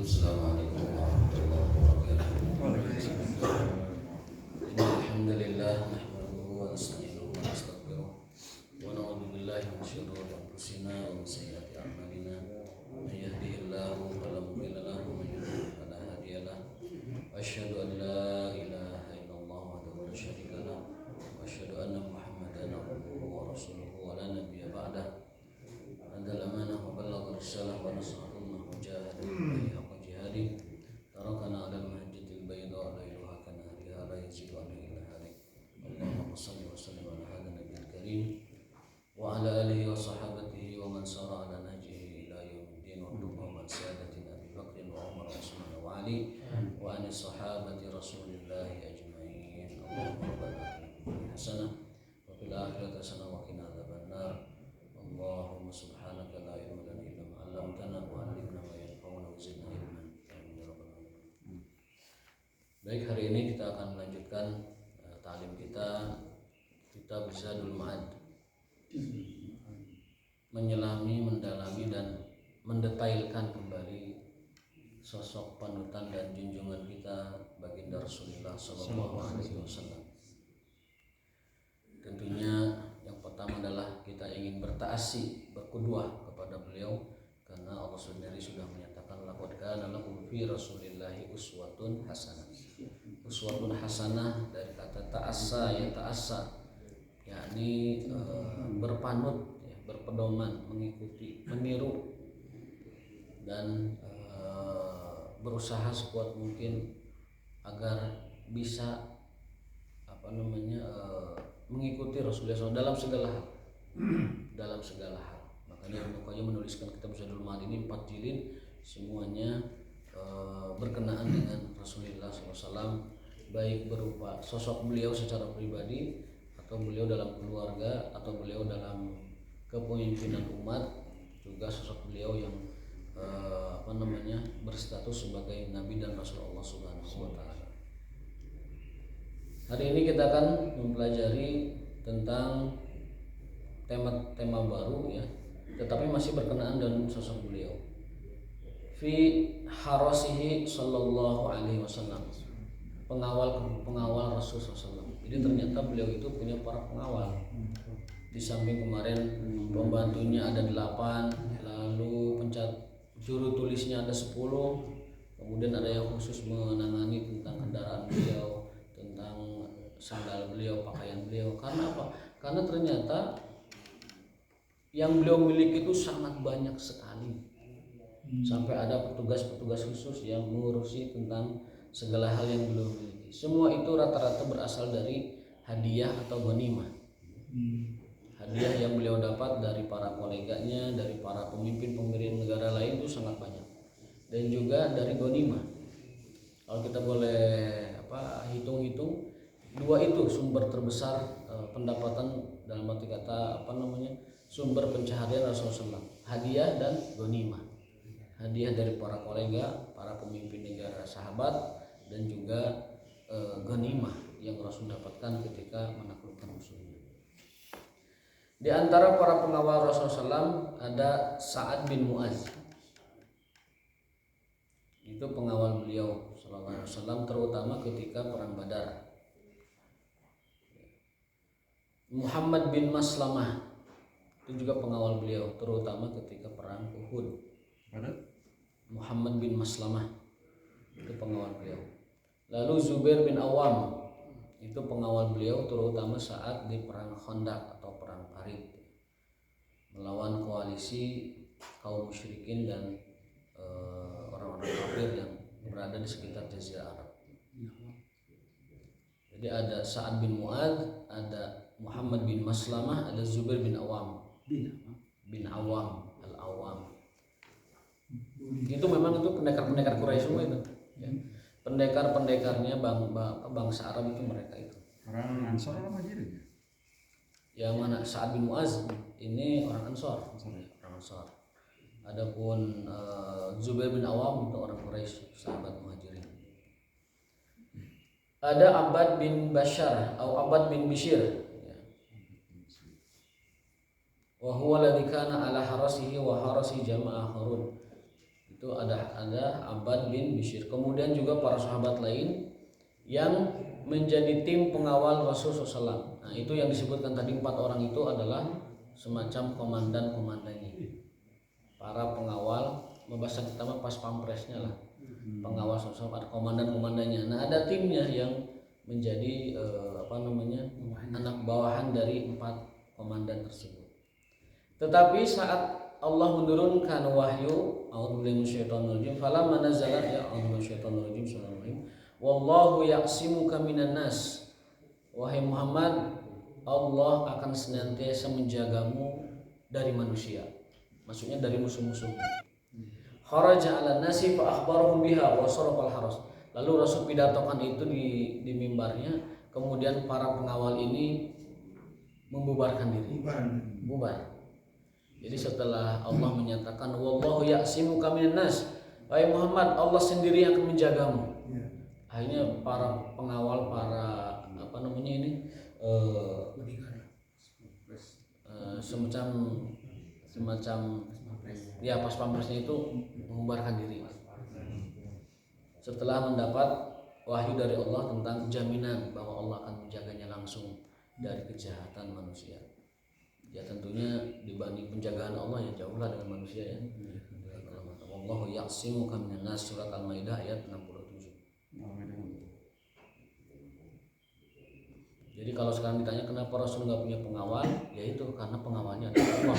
Assalamualaikum warahmatullahi wabarakatuh. Alhamdulillah nahmaduhu wa nasta'inuhu wa nastaghfiruh wa na'udzu billahi min syururi anfusina wa min sayyiati a'malina. May yahdihillahu fala mudilla lahu wa may yudlil fala hadiya lahu. Asyhadu an la ilaha illallah wahdahu la syarika lahu wa asyhadu anna Muhammadan abduhu wa rasuluhu wa la nabiyya ba'dahu. Adal amanah wa ballagha risalah wa nasaha ummah wa jahada billahi haqqa jihadih. Tarakana 'alal mahajjatil bayda lailuha kanahariha la yazidu 'alaihi illa halik. Allahumma shalli wa sallim ala hadha nabiyil karim wa ala alihi wa sahabatihi wa man sara 'ala nahjihi ila yaumiddin wa Allahumma sadatina Abi Bakr wa Umar wa Utsman wa Ali wa an sahabati Rasulillah ajma'in. Allahumma rabbana atina hasanah wa fil akhirati hasanah wa qina adzabannar. Allahumma subhanaka la ilma lana illa ma 'allamtana wa 'allimna ma yanfa'una wa zidna ilman. Amin ya rabbal alamin. Baik, hari ini kita akan melanjutkan ta'lim kita kitab Zadul Ma'ad. Menyelami, mendalami dan mendetailkan kembali sosok panutan dan junjungan kita baginda Rasulullah sallallahu alaihi wasallam. Tentunya yang pertama adalah kita ingin bertaasi, berqudwah kepada beliau, karena Allah sendiri sudah menyatakan laqad kana lakum fi Rasulillahi uswatun hasanah. Uswatun hasanah dari kata ta'assa, ya ta'assa, yakni berpanut, ya, berpedoman, mengikuti, meniru dan berusaha sekuat mungkin agar bisa mengikuti Rasulullah SAW dalam segala hal. Dalam segala hal. Makanya Ibnu Qayyim menuliskan kitab Zadul Ma'ad ini 4 jilid, semuanya berkenaan dengan Rasulullah SAW, baik berupa sosok beliau secara pribadi, atau beliau dalam keluarga, atau beliau dalam kepemimpinan umat, juga sosok beliau yang berstatus sebagai Nabi dan Rasul Allah Subhanahu wa Ta'ala. Hari ini kita akan mempelajari tentang tema baru, ya, tetapi masih berkenaan dengan sosok beliau. Fi harasihi sallallahu alaihi wasallam, pengawal Rasul SAW. Jadi ternyata beliau itu punya para pengawal. Di samping kemarin pembantunya ada 8, lalu juru tulisnya ada 10, kemudian ada yang khusus menangani tentang kendaraan beliau, tentang sandal beliau, pakaian beliau. Karena apa? Karena ternyata yang beliau miliki itu sangat banyak sekali. Sampai ada petugas-petugas khusus yang mengurusi tentang segala hal yang beliau miliki. Semua itu rata-rata berasal dari hadiah atau ghanimah. Hadiah yang beliau dapat dari para koleganya, dari para pemimpin-pemimpin negara lain itu sangat banyak. Dan juga dari ghanimah. Kalau kita boleh hitung-hitung, 2 itu sumber terbesar pendapatan, dalam arti kata sumber pencaharian Rasulullah SAW, hadiah dan ghanimah. Hadiah dari para kolega, para pemimpin negara sahabat, dan juga ghanimah yang Rasul dapatkan ketika menaklukkan musuhnya. Di antara para pengawal Rasulullah SAW ada Sa'ad bin Mu'adz. Itu pengawal beliau sallallahu alaihi wasallam, terutama ketika perang Badar. Muhammad bin Maslamah itu juga pengawal beliau, terutama ketika perang Uhud. Muhammad bin Maslamah itu pengawal beliau. Lalu Zubair bin Awam itu pengawal beliau, terutama saat di perang Khandaq atau perang Parit, melawan koalisi kaum musyrikin dan orang-orang kafir yang berada di sekitar Jazirah Arab. Jadi ada Sa'ad bin Mu'adz, ada Muhammad bin Maslamah, ada Zubair bin Awam. Bin Awam, Al-Awam. Itu memang itu pendekar-pendekar Quraisy semua itu. Ya. Pendekar-pendekarnya bangsa Arab itu mereka itu. Orang Ansor apa Muhajirin? Yang mana? Sa'ad bin Mu'adz ini orang Ansor. Orang Ansor. Adapun Zubair bin Awam itu orang Quraisy, sahabat Muhajirin. Ada Abbad bin Bashar atau Abbad bin Bishir, ya. Wa huwa alladhi kana ala harasihi wa harasi jama'ah Harun. Itu ada Abbad bin Bishr. Kemudian juga para sahabat lain yang menjadi tim pengawal Rasulullah SAW. Nah, itu yang disebutkan tadi 4 orang itu adalah semacam komandan-komandannya. Para pengawal, bahasa kita mah pas pampresnya lah. Pengawal SAW ada komandan-komandannya. Nah, ada timnya yang menjadi anak bawahan dari 4 komandan tersebut. Tetapi saat Allah menurunkan wahyu, a'udzubillahi minasyaitonirrajim, falamma nazala a'udzubillahi minasyaitonirrajim, bismillahirrahmanirrahim, wallahu ya'simuka minan nas. Wahai Muhammad, Allah akan senantiasa menjagamu dari manusia. Maksudnya dari musuh-musuhmu. Kharaja 'alan nasi fa akhbarahum biha wa sarafal haras. Lalu Rasul pidatokan itu di mimbarnya, kemudian para pengawal ini membubarkan diri. Bubar. Jadi setelah Allah menyatakan wallahu ya'simuka minan nas, wahai Muhammad, Allah sendiri yang akan menjagamu. Akhirnya para pengawal, para semacam ya pas pampresnya itu membubarkan diri. Setelah mendapat wahyu dari Allah tentang jaminan bahwa Allah akan menjaganya langsung dari kejahatan manusia. Ya tentunya dibanding penjagaan Allah ya jauhlah dengan manusia ya. Wallahu ya'simuka minan nas, surat Al-Maidah ayat 67. Jadi kalau sekarang ditanya kenapa Rasul nggak punya pengawal, yaitu karena pengawalnya adalah Allah.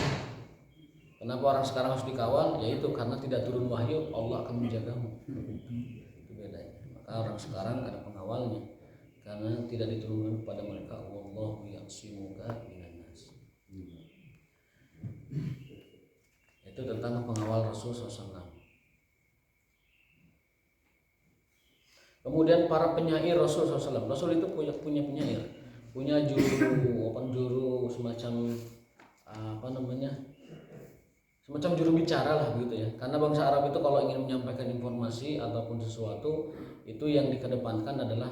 Kenapa orang sekarang harus dikawal? Yaitu karena tidak turun wahyu, Allah akan menjagamu. Itu bedanya. Maka orang sekarang ada pengawalnya karena tidak diturunkan kepada mereka. Wallahu ya'simuka minan nas. Itu tentang pengawal Rasul SAW. Kemudian para penyair Rasul SAW. Rasul itu punya penyair, punya juru semacam semacam juru bicara lah begitu ya. Karena bangsa Arab itu kalau ingin menyampaikan informasi ataupun sesuatu, itu yang dikedepankan adalah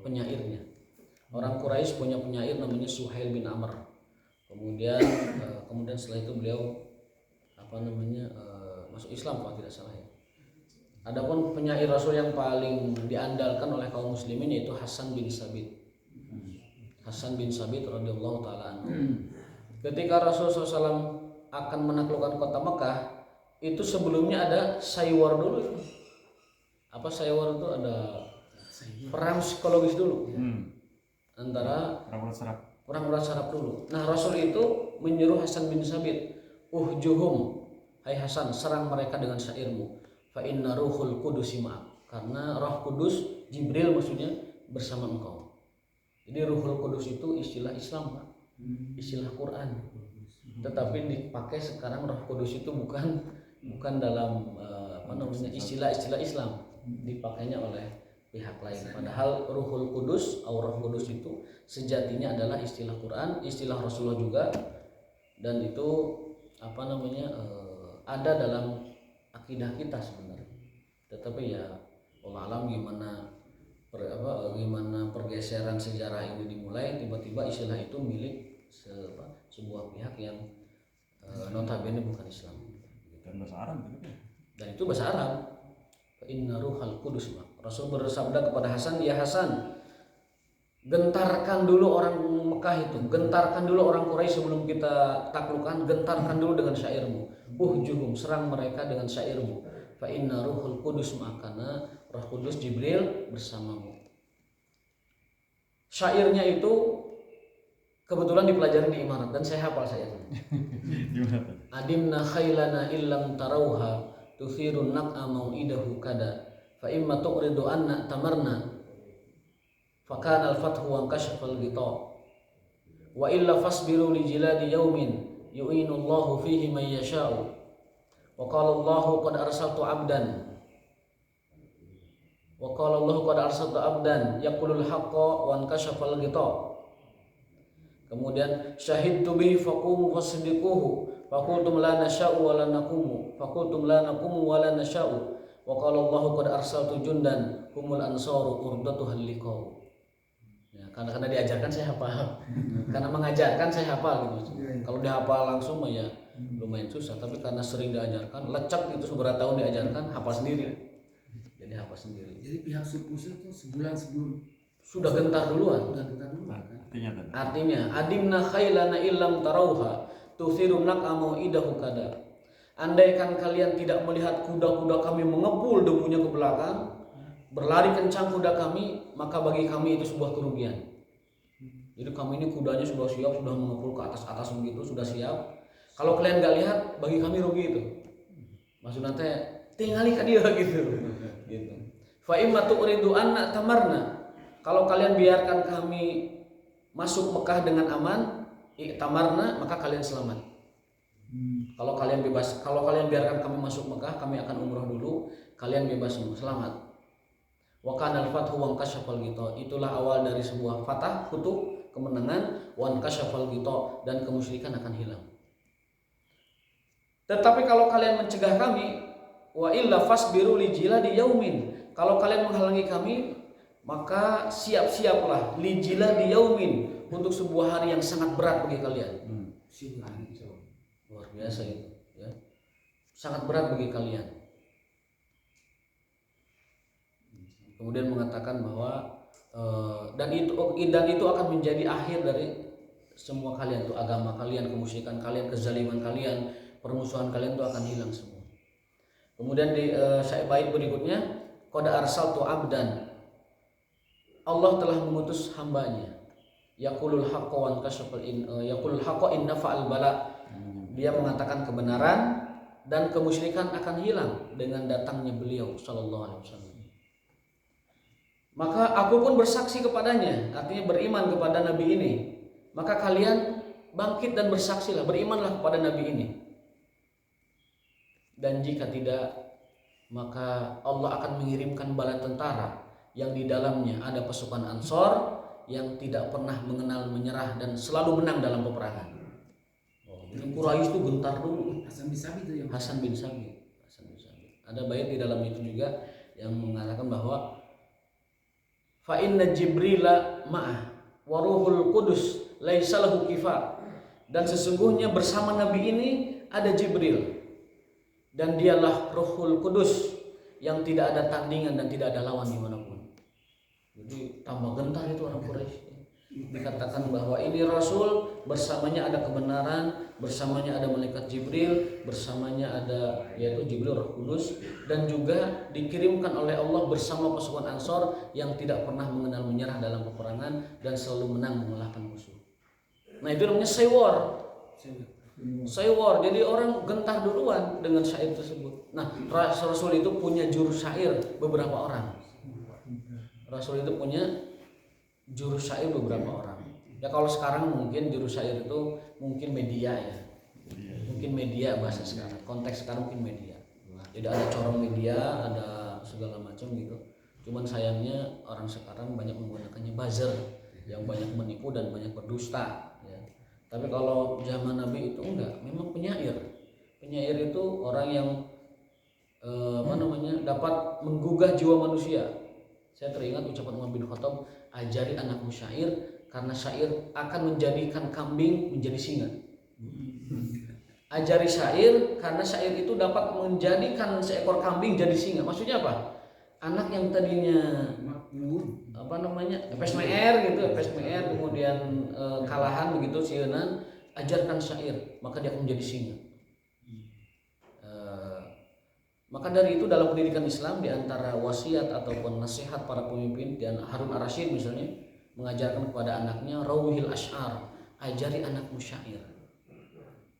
penyairnya. Orang Quraisy punya penyair namanya Suhail bin Amr. Kemudian setelah itu beliau masuk Islam kalau tidak salah ya. Adapun penyair Rasul yang paling diandalkan oleh kaum muslimin yaitu Hasan bin Sabit. Hasan bin Sabit radhiyallahu taala anhu. Ketika Rasulullah SAW akan menaklukkan kota Mekah, itu sebelumnya ada saywar dulu. Apa saywar itu? Ada perang psikologis dulu antara perang berat saraf dulu. Nah, Rasul itu menyuruh Hasan bin Sabit, uhjuhum, hai Hasan, serang mereka dengan syairmu. Fa inna ruhul qudus ma'ak, karena Roh Kudus, Jibril maksudnya, bersama engkau. Jadi Ruhul Qudus itu istilah Islam, Pak. Istilah Quran. Tetapi dipakai sekarang Roh Kudus itu bukan dalam istilah-istilah Islam, dipakainya oleh pihak lain. Padahal Ruhul Qudus atau Roh Kudus itu sejatinya adalah istilah Quran, istilah Rasulullah juga, dan itu ada dalam akidah kita sebenarnya. Tetapi ya Allah alam gimana pergeseran sejarah ini dimulai, tiba-tiba istilah itu milik sebuah pihak yang notabene bukan Islam. Dan bahasa Arab gitu. Dan itu bahasa Arab. Inna ruhal qudus. Rasul bersabda kepada Hasan, ya Hasan, gentarkan dulu orang Mekah itu, gentarkan dulu orang Quraisy sebelum kita taklukkan, gentarkan dulu dengan syairmu. Uhjuhum, serang mereka dengan syairmu. Fa inna ruhul qudus, makana Roh Kudus Jibril bersamamu. Syairnya itu kebetulan dipelajari di Imarat dan saya hafal syairnya. Adimna khailana illam tarauha tuthirun naq'a mau'idahu kada fa imma tuqridu anna tamarna fakana al-fathu wa kashfal ghita wa illa fasbiru li jiladi yaumin yu'inu Allahu fihi man yasha'u wa qala Allahu qad arsaltu 'abdan yaqulul haqqa wa kashfal ghita. Kemudian syahidtu bihi faqumu fasdiquhu faqultum la nasha'u wa la naqumu faqultum la naqumu wa la nasha'u wa qala Allahu qad arsaltu jundan humul ansaru urdatuhal liqa'u. Ya, karena diajarkan saya hafal. Karena mengajarkan saya hafal gitu. Kalau dihafal langsung ya lumayan susah, tapi karena sering diajarkan, lecek itu seberapa tahun diajarkan, hafal sendiri. Jadi hafal sendiri. Jadi pihak suku itu sebulan sebelum Sudah gentar duluan. udah kita dulu kan. Artinya, adimna khailana illam tarauha tuthirun naqamu idahu kada. Andaikan kalian tidak melihat kuda-kuda kami mengepul debunya ke belakang, berlari kencang kuda kami, maka bagi kami itu sebuah kerugian. Jadi kami ini kudanya sudah siap, sudah mengepul ke atas begitu, sudah siap. Kalau kalian nggak lihat, bagi kami rugi itu. Maksudnya teh tinggali ke dia gitu. Gitu. Fa imma tu'ridu anna tamarna. Kalau kalian biarkan kami masuk Mekah dengan aman, tamarna, maka kalian selamat. Kalau kalian biarkan kami masuk Mekah, kami akan umrah dulu, kalian bebas semua, selamat. Wa kana al-fathu wa kasyafal ghita. Itulah awal dari sebuah fatah, futuh, kemenangan, wa kasyafal ghita, dan kemusyrikan akan hilang. Tetapi kalau kalian mencegah kami, wa illa fasbiru li jiladi yaumin. Kalau kalian menghalangi kami, maka siap-siaplah li jiladi yaumin, untuk sebuah hari yang sangat berat bagi kalian. Luar biasa itu, ya. Sangat berat bagi kalian. Kemudian mengatakan bahwa dan itu akan menjadi akhir dari semua kalian, tuh agama kalian, kemusyrikan kalian, kezaliman kalian, permusuhan kalian itu akan hilang semua. Kemudian di bait berikutnya, qad arsaltu abdan, Allah telah mengutus hambanya, yaqulul haqqo wa kashafal yaqulul haqqo inna fa'al bala. Dia mengatakan kebenaran dan kemusyrikan akan hilang dengan datangnya beliau sallallahu alaihi wasallam. Maka aku pun bersaksi kepadanya, artinya beriman kepada nabi ini. Maka kalian bangkit dan bersaksilah, berimanlah kepada nabi ini. Dan jika tidak, maka Allah akan mengirimkan bala tentara yang di dalamnya ada pasukan Ansor yang tidak pernah mengenal menyerah dan selalu menang dalam peperangan. Jadi Quraisy itu gentar dulu. Hasan bin Sabit. Ada bait di dalam itu juga yang mengatakan bahwa fa inna jibrila ma'ah wa ruhul qudus laisa lahu kifa. Dan sesungguhnya bersama nabi ini ada Jibril dan dialah Ruhul Kudus yang tidak ada tandingan dan tidak ada lawan dimanapun. Jadi tambah gentar itu orang Quraisy. Dikatakan bahwa ini Rasul, bersamanya ada kebenaran, bersamanya ada malaikat Jibril, bersamanya ada yaitu Jibril Roh Kudus, dan juga dikirimkan oleh Allah bersama pasukan Ansor yang tidak pernah mengenal menyerah dalam peperangan dan selalu menang mengalahkan musuh. Nah itu namanya saywar. Saywar, jadi orang gentar duluan dengan syair tersebut. Nah Rasul itu punya juru syair beberapa orang. Rasul itu punya juru syair beberapa orang. Ya kalau sekarang mungkin juru syair itu mungkin media ya. Mungkin media bahasa sekarang. Konteks sekarang mungkin media. Jadi ada corong media, ada segala macam gitu. Cuman sayangnya orang sekarang banyak menggunakannya buzzer, yang banyak menipu dan banyak berdusta ya. Tapi kalau zaman Nabi itu enggak, memang penyair. Penyair itu orang yang dapat menggugah jiwa manusia. Saya teringat ucapan Umar bin Khattab, ajari anakmu syair karena syair akan menjadikan kambing menjadi singa. Ajari syair karena syair itu dapat menjadikan seekor kambing jadi singa. Maksudnya apa? Anak yang tadinya FSMR gitu, FSMR kemudian kalahan begitu sieuna, ajarkan syair maka dia akan menjadi singa. Maka dari itu dalam pendidikan Islam di antara wasiat ataupun nasihat para pemimpin, dan Harun ar-Rasyid misalnya mengajarkan kepada anaknya rawihil asy'ar, ajari anakmu syair.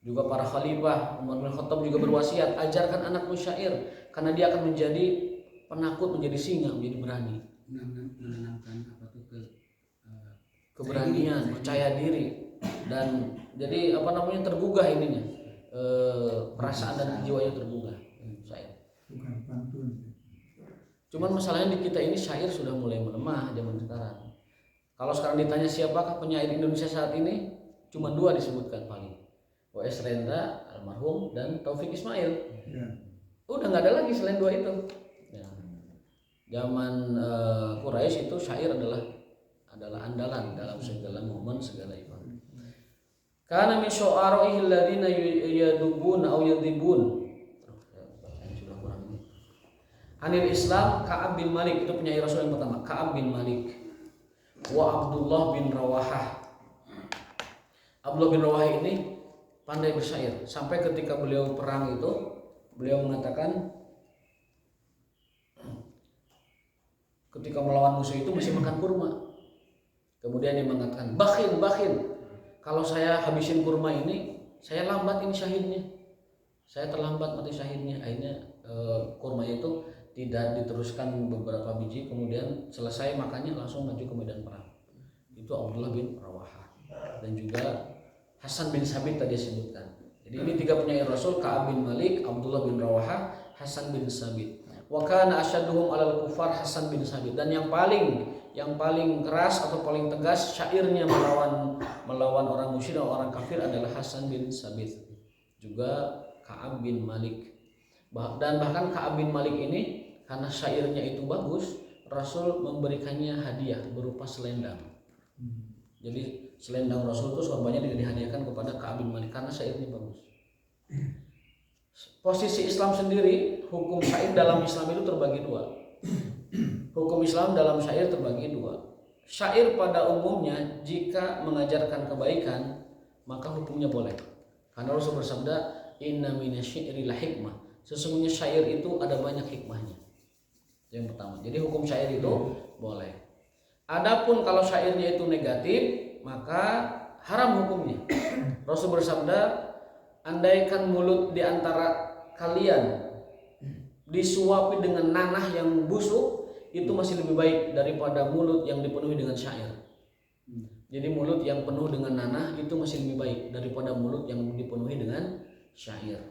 Juga para khalifah Umar bin Khattab juga berwasiat, ajarkan anakmu syair karena dia akan menjadi penakut, menjadi singa, menjadi berani. Menanamkan keberanian, percaya diri, dan jadi tergugah ininya, perasaan dan jiwanya tergugah. Syair. Bukan pantun. Cuman masalahnya di kita ini syair sudah mulai melemah zaman sekarang. Kalau sekarang ditanya siapakah penyair Indonesia saat ini, cuma dua disebutkan paling, W.S. Rendra almarhum dan Taufik Ismail. Ya. Udah nggak ada lagi selain dua itu. Ya. Zaman Quraisy itu syair adalah andalan dalam segala momen, segala event. Kana min syu'ara'ihi alladziina yadubun aw yadhibun. Sudah kurang ini. Anil Islam Ka'ab bin Malik, itu penyair Rasul yang pertama, Ka'ab bin Malik. Wa Abdullah bin Rawahah. Abdullah bin Rawahah ini pandai bersyair. Sampai ketika beliau perang itu, beliau mengatakan ketika melawan musuh itu masih makan kurma. Kemudian dia mengatakan, bakhil. Kalau saya habisin kurma ini, saya lambat ini syahidnya. Saya terlambat mati syahidnya. Akhirnya kurma itu tidak diteruskan beberapa biji, kemudian selesai makannya langsung maju ke medan perang. Itu Abdullah bin Rawahah. Dan juga Hasan bin Sabit tadi sebutkan. Jadi ini tiga penyair Rasul, Ka'ab bin Malik, Abdullah bin Rawahah, Hasan bin Sabit. Wa kana asyadduhum 'alal kufar Hasan bin Sabit. Dan yang paling keras atau paling tegas syairnya melawan orang musyrik dan orang kafir adalah Hasan bin Sabit. Juga Ka'ab bin Malik. Dan bahkan Ka'ab bin Malik ini karena syairnya itu bagus, Rasul memberikannya hadiah berupa selendang. Jadi selendang Rasul itu sorbannya dihadiahkan kepada Ka'ab bin Malik karena syairnya bagus. Posisi Islam sendiri, hukum syair dalam Islam itu terbagi dua. Hukum Islam dalam syair terbagi dua. Syair pada umumnya jika mengajarkan kebaikan maka hukumnya boleh. Karena Rasul bersabda, inna minasyi'ri la hikmah. Sesungguhnya syair itu ada banyak hikmahnya. Yang pertama. Jadi hukum syair itu boleh. Adapun kalau syairnya itu negatif, maka haram hukumnya. Rasul bersabda, andaikan mulut di antara kalian disuapi dengan nanah yang busuk, itu masih lebih baik daripada mulut yang dipenuhi dengan syair. Jadi mulut yang penuh dengan nanah itu masih lebih baik daripada mulut yang dipenuhi dengan syair.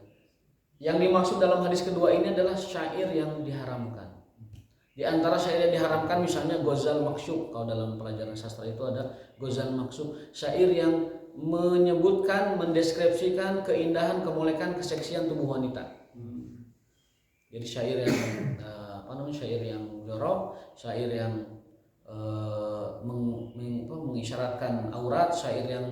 Yang dimaksud dalam hadis kedua ini adalah syair yang diharamkan. Di antara syair yang diharamkan misalnya ghazal maksyub. Kalau dalam pelajaran sastra itu ada ghazal maksyub, syair yang menyebutkan, mendeskripsikan keindahan, kemolekan, keseksian tubuh wanita. Jadi syair yang syair yang jorok, syair yang mengisyaratkan aurat, syair yang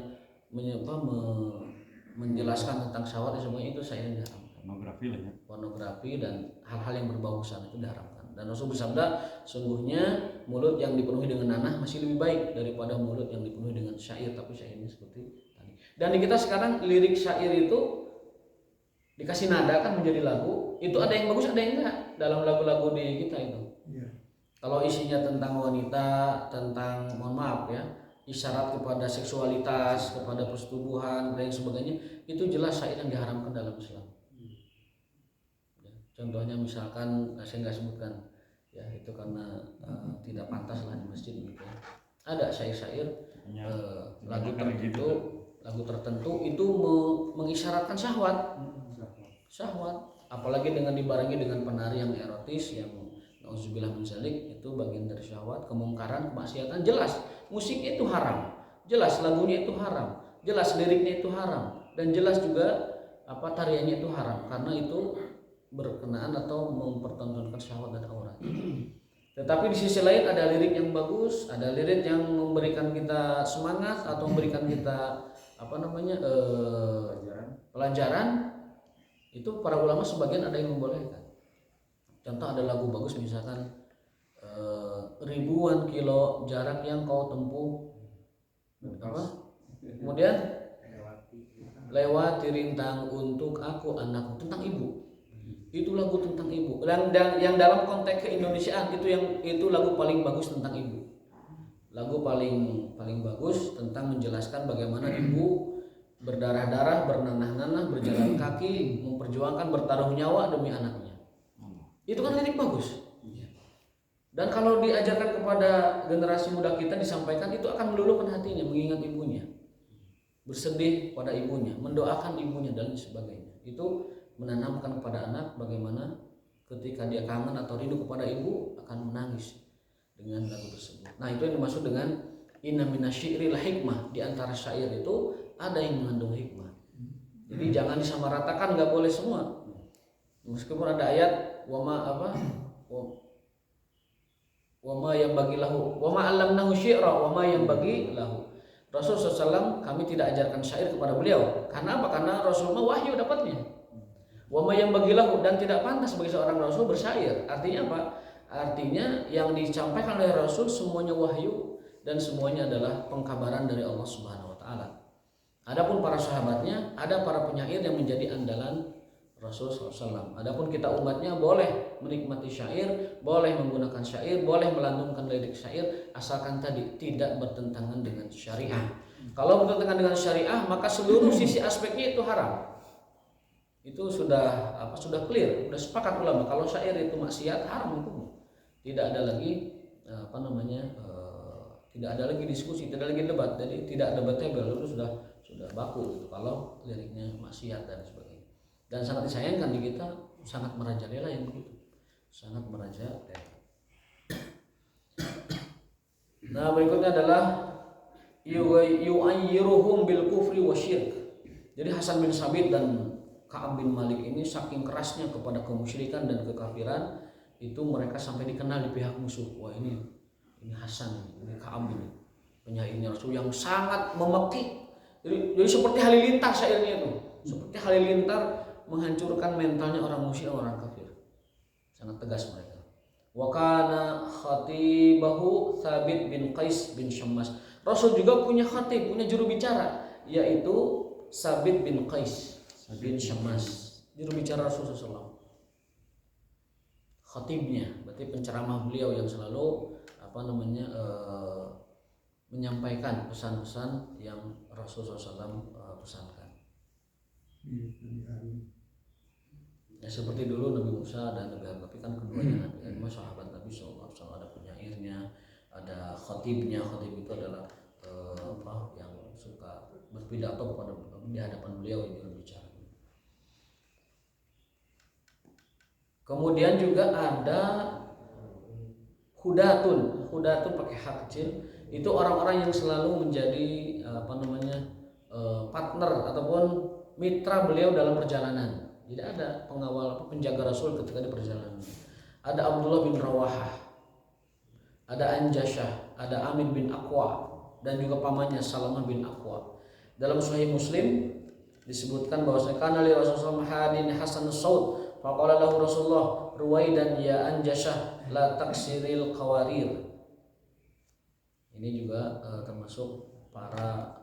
menjelaskan tentang syahwat, semuanya itu syair yang diharamkan. Pornografi dan hal-hal yang berbau sana itu diharamkan. Dan Rasul bersabda, sungguhnya mulut yang dipenuhi dengan nanah masih lebih baik daripada mulut yang dipenuhi dengan syair, tapi syairnya seperti tadi. Dan di kita sekarang lirik syair itu dikasih nada kan menjadi lagu, itu ada yang bagus ada yang enggak dalam lagu-lagu di kita itu. Kalau isinya tentang wanita, tentang mohon maaf ya, isyarat kepada seksualitas, kepada persetubuhan dan sebagainya, itu jelas syair yang diharamkan dalam Islam. Contohnya misalkan saya nggak sebutkan ya, itu karena tidak pantas lah di masjid gitu ya. Ada syair-syair lagu tertentu itu mengisyaratkan syahwat, apalagi dengan dibarengi dengan penari yang erotis yang nauzubillah min dzalik, itu bagian dari syahwat, kemungkaran, kemaksiatan. Jelas musiknya itu haram, jelas lagunya itu haram, jelas liriknya itu haram, dan jelas juga tariannya itu haram karena itu berkenaan atau mempertontonkan syahwat dan aurat. Tetapi di sisi lain ada lirik yang bagus, ada lirik yang memberikan kita semangat atau memberikan kita pelajaran. Itu para ulama sebagian ada yang membolehkan. Contoh ada lagu bagus misalkan ribuan kilo jarak yang kau tempuh, kemudian lewati rintang untuk aku anakku, tentang ibu. Itu lagu tentang ibu. Dan yang dalam konteks keindonesiaan itu lagu paling bagus tentang ibu. Lagu paling bagus tentang menjelaskan bagaimana ibu berdarah-darah, bernanah-nanah, berjalan kaki, memperjuangkan, bertaruh nyawa demi anaknya. Itu kan lirik bagus. Dan kalau diajarkan kepada generasi muda kita, disampaikan, itu akan meluluhkan hatinya, mengingat ibunya, bersedih pada ibunya, mendoakan ibunya dan sebagainya. Itu menanamkan kepada anak bagaimana ketika dia kangen atau rindu kepada ibu akan menangis dengan lagu tersebut. Nah, itu yang dimaksud dengan inna minasyi'ri la hikmah. Di antara syair itu ada yang mengandung hikmah. Jadi jangan disamaratakan, nggak boleh semua. Meskipun ada ayat wama yang bagi lahu, wama alamnahu syi'ra, wama yang bagi lahu. Rasul SAW kami tidak ajarkan syair kepada beliau. Karena apa? Karena Rasulullah wahyu dapatnya. Wa ma yang bagilahu, dan tidak pantas bagi seorang Rasul bersyair. Artinya apa? Artinya yang disampaikan oleh Rasul semuanya wahyu dan semuanya adalah pengkabaran dari Allah Subhanahu wa taala. Adapun para sahabatnya, ada para penyair yang menjadi andalan Rasul SAW. Adapun kita umatnya boleh menikmati syair, boleh menggunakan syair, boleh melantunkan lirik syair, asalkan tadi tidak bertentangan dengan syariah. Kalau bertentangan dengan syariah, maka seluruh sisi aspeknya itu haram. Itu sudah clear, sudah sepakat ulama. Kalau syair itu maksiat, haram hukumnya. Tidak ada lagi tidak ada lagi diskusi, tidak ada lagi debat. Jadi tidak debatable, itu sudah baku gitu. Kalau liriknya maksiat dan sebagainya. Dan sangat disayangkan di kita, sangat merajalela yang begitu, sangat merajalela. Nah, berikutnya adalah yu'ayyiruhum bil kufri wasyirk. Jadi Hasan bin Sabit dan Ka'ab bin Malik ini saking kerasnya kepada kemusyrikan dan kekafiran, itu mereka sampai dikenal di pihak musuh. Wah, ini Hasan, ini Ka'ab ini penyairnya Rasul yang sangat memekik. Jadi seperti halilintar syairnya itu, seperti halilintar menghancurkan mentalnya orang musyrik, orang kafir. Sangat tegas mereka. Wa kana khatibahu Thabit bin Qais bin Syammas. Rasul juga punya khatib, punya juru bicara, yaitu Thabit bin Qais bin Syammas. Juru bicara Rasulullah SAW. Khatibnya, berarti penceramah beliau yang selalu menyampaikan pesan-pesan yang Rasulullah SAW pesankan. Ya, seperti dulu Nabi Musa dan Nabi Harun, tapi kan keduanya Nabi, kan sahabat Nabi SAW ada penyairnya, ada khatibnya. Khatib itu adalah yang suka berpidato pada di hadapan beliau yang berbicara. Kemudian juga ada hudatun pakai hak kecil, itu orang-orang yang selalu menjadi partner ataupun mitra beliau dalam perjalanan. Jadi ada pengawal, penjaga Rasul ketika di perjalanan. Ada Abdullah bin Rawahah, ada Anjasyah, ada Amin bin Aqwa, dan juga pamannya Salamah bin Aqwa. Dalam Sahih Muslim disebutkan bahwasanya kana li Rasulullah hadin hasan saud, faqala lahu Rasulullah ruwaidan ya Anjasyah la taksiril qawarir. Ini juga termasuk para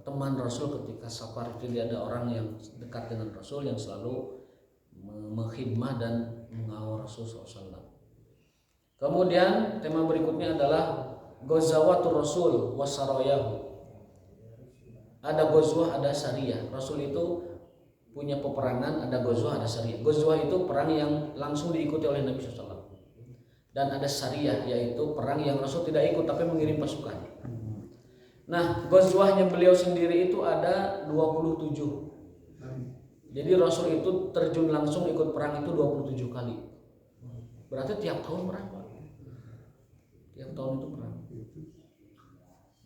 teman Rasul ketika safar itu. Dia ada orang yang dekat dengan Rasul yang selalu mengkhidmah dan mengawal Rasul SAW. Kemudian tema berikutnya adalah Ghazawatur Rasul wasarayahu. Ada ghazwah, ada sariyah. Rasul itu punya peperangan, ada ghazwah, ada sariyah. Ghazwah itu perang yang langsung diikuti oleh Nabi SAW. Dan ada sariyah, yaitu perang yang Rasul tidak ikut tapi mengirim pasukan. Nah, ghazwahnya beliau sendiri itu ada 27. Jadi Rasul itu terjun langsung ikut perang itu 27 kali. Berarti tiap tahun perang, Pak. Tiap tahun itu perang.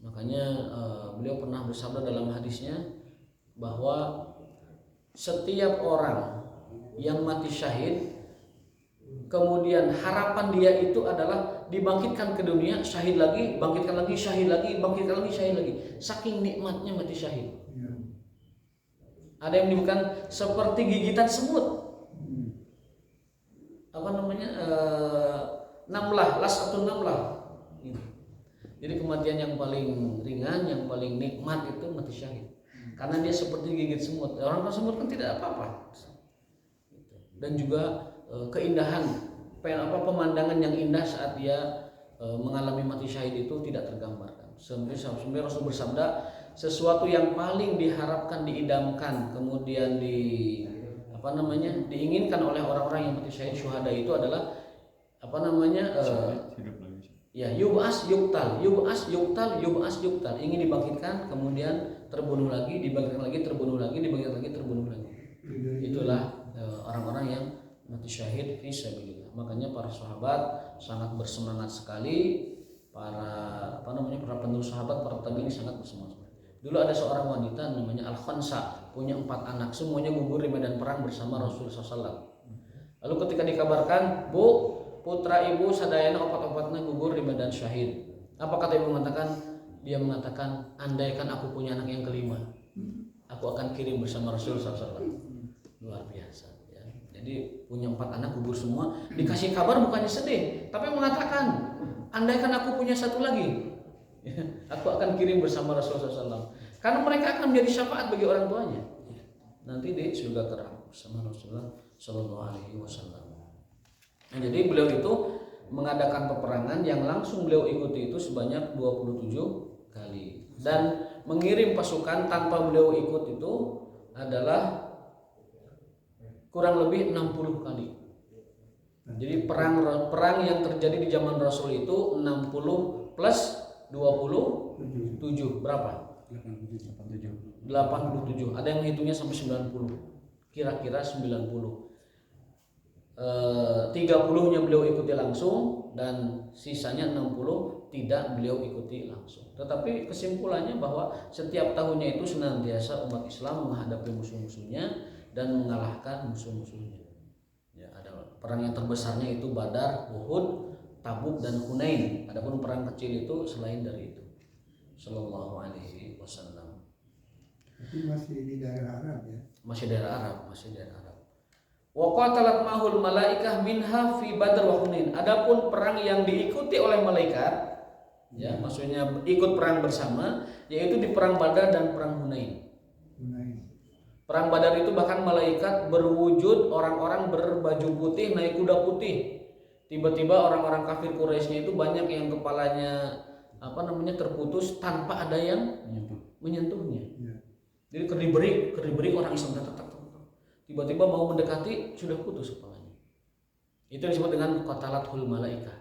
Makanya beliau pernah bersabda dalam hadisnya bahwa setiap orang yang mati syahid, kemudian harapan dia itu adalah dibangkitkan ke dunia, syahid lagi, bangkitkan lagi, syahid lagi, bangkitkan lagi, syahid lagi. Saking nikmatnya mati syahid. Ada yang menyebutkan seperti gigitan semut. Namlah, lasatun namlah. Jadi kematian yang paling ringan, yang paling nikmat itu mati syahid. Karena dia seperti gigit semut. Orang semut kan tidak apa-apa. Dan juga keindahan pemandangan yang indah saat dia mengalami mati syahid itu tidak tergambarkan. Sebenarnya Rasul bersabda, sesuatu yang paling diharapkan, diidamkan, kemudian diinginkan oleh orang-orang yang mati syahid syuhada itu adalah yub'as yuktal, ingin dibangkitkan, kemudian terbunuh lagi, dibangkitkan lagi, terbunuh lagi, dibangkitkan lagi, terbunuh lagi. Itulah orang-orang yang mati syahid fi sabilillah. Makanya para sahabat sangat bersemangat sekali, para penerus sahabat, para tabi'in sangat bersemangat. Dulu ada seorang wanita namanya Al-Khansa, punya 4 anak, semuanya gugur di medan perang bersama Rasulullah SAW. Lalu ketika dikabarkan, "Bu, putra ibu sadayana opat-opatnya gugur di medan syahid." Apa kata ibu? Mengatakan, dia mengatakan, andaikan aku punya anak yang kelima, aku akan kirim bersama Rasul SAW. Luar biasa ya. Jadi punya 4 anak gugur semua, dikasih kabar bukannya sedih, tapi mengatakan, andaikan aku punya 1 lagi, aku akan kirim bersama Rasul SAW. Karena mereka akan menjadi syafaat bagi orang tuanya nanti di surga terang bersama Rasulullah SAW. Nah, jadi beliau itu mengadakan peperangan yang langsung beliau ikuti itu sebanyak 27 kali, dan mengirim pasukan tanpa beliau ikut itu adalah kurang lebih 60 kali. Jadi perang yang terjadi di zaman Rasul itu 60 plus 27 berapa? 87. Ada yang hitungnya sampai 90. Kira-kira 90. 30-nya beliau ikuti langsung dan sisanya 60 tidak beliau ikuti langsung. Tetapi kesimpulannya bahwa setiap tahunnya itu senantiasa umat Islam menghadapi musuh-musuhnya dan mengalahkan musuh-musuhnya. Ya, ada perang yang terbesarnya itu Badar, Uhud, Tabuk dan Hunain. Adapun perang kecil itu selain dari itu. Sallallahu alaihi wasallam. Tapi masih di daerah Arab ya. Masih daerah Arab. Wa qatalat ma'hul malaikah minha fi Badr wa Hunain. Adapun perang yang diikuti oleh malaikat, ya, maksudnya ikut perang bersama, yaitu di perang Badar dan perang Hunain. Perang Badar itu bahkan malaikat berwujud orang-orang berbaju putih naik kuda putih. Tiba-tiba orang-orang kafir Quraisy itu banyak yang kepalanya terputus tanpa ada yang menyentuhnya. Jadi kediberi orang Islam tiba-tiba mau mendekati sudah putus kepalanya. Itu disebut dengan qatalatul malaikah.